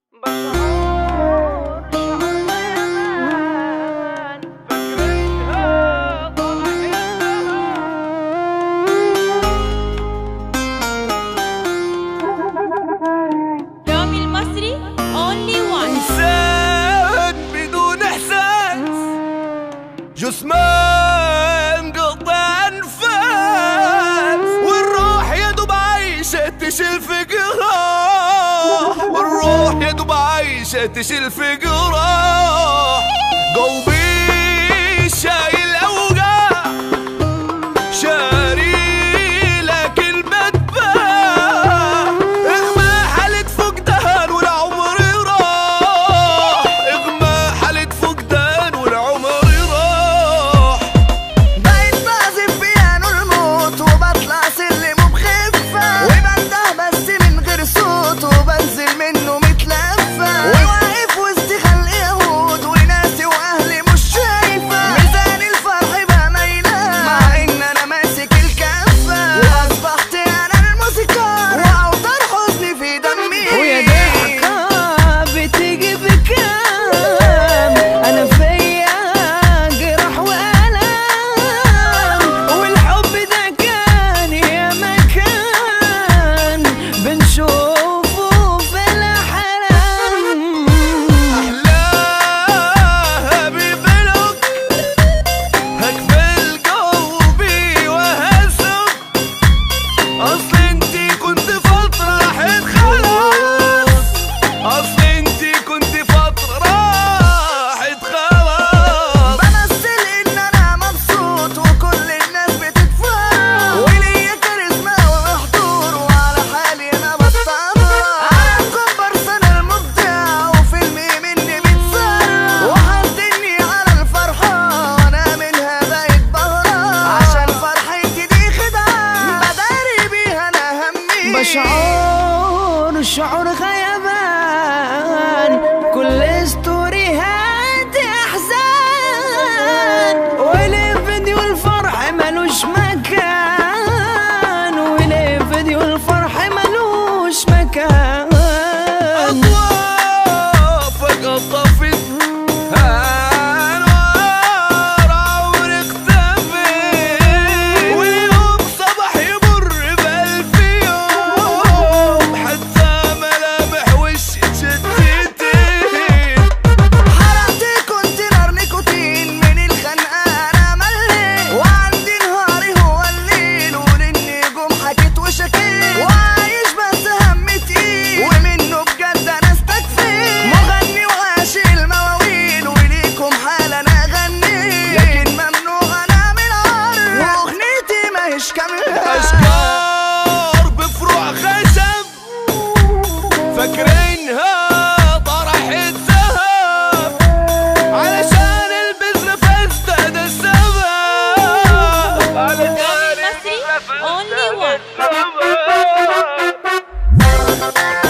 رامي المصري only one. إنسان بدون إحساس، جثمان قطع أنفاس، والروح يدوب عايشة تشيل فقرة، والروح يدوب عايشة تشيل فقرة. قلبي شايل أوجاع، شاري لكن بدباع، إغمى حالة فقدان والعمر راح، إغمى حالة فقدان والعمر راح. بقيت بعزف بيانو الموت وبطلع سلم بخفة، وبنده بس من غير صوت وبنزل منه متلفة، وواقف وسط خلق يهود وناسي واهلي مش شايفة. ميزان الفرح بقى ميلان مع ان انا ماسك الكفة، واصبحت انا الموسيقار واوتار حزني في دمي. ويا ضحكة بتيجي بكام، انا فيا جرح والام، والحب ده كان يا مكان بنشوفه في الاحلام. أحلاها ببلق هكمل قلبي وهسق، أصل انتي كنت فترة راحت خلاص، أصل انتي كنت فترة راحت خلاص. بمثل ان انا مبسوط وكل الناس بتتفرج، وليا كاريزما وحضور وعلى حالي انا بتطرق. انا الكومبارس انا المبدع وفيلمي مني متسرع، وحاسدني على الفرحة وانا منها بقيت بهرب، عشان فرحتي دي خدعة بداري بيها انا همي. بشعر شعور غيبان، كل ستوريهات احزان، وليه فيديو الفرح ملوش مكان، وليه فيديو الفرح ملوش مكان. أضواء فقط طفت أنوار عمري اختفت، واليوم صباح يمر بألف يوم، حتى ملامح وشي اتشتتت. حرقت كونتينر نيكوتين من الخنقة أنا مليت، وعندي نهاري هو الليل وللنجوم حكيت وشكيت، وعايش بس هم تقيل ومنه بجد أنا استكفيت. مغني وعاشق المواويل وليكم حال أنا أغني، لكن ممنوع أنا من عرض وأغنيتي ماهيش كاملة. أشجار بفروع خشب فاكرينها طرحت ذهب، علشان البذر فاستهدى ده السبب، علشان رامي المصري only one. السبب.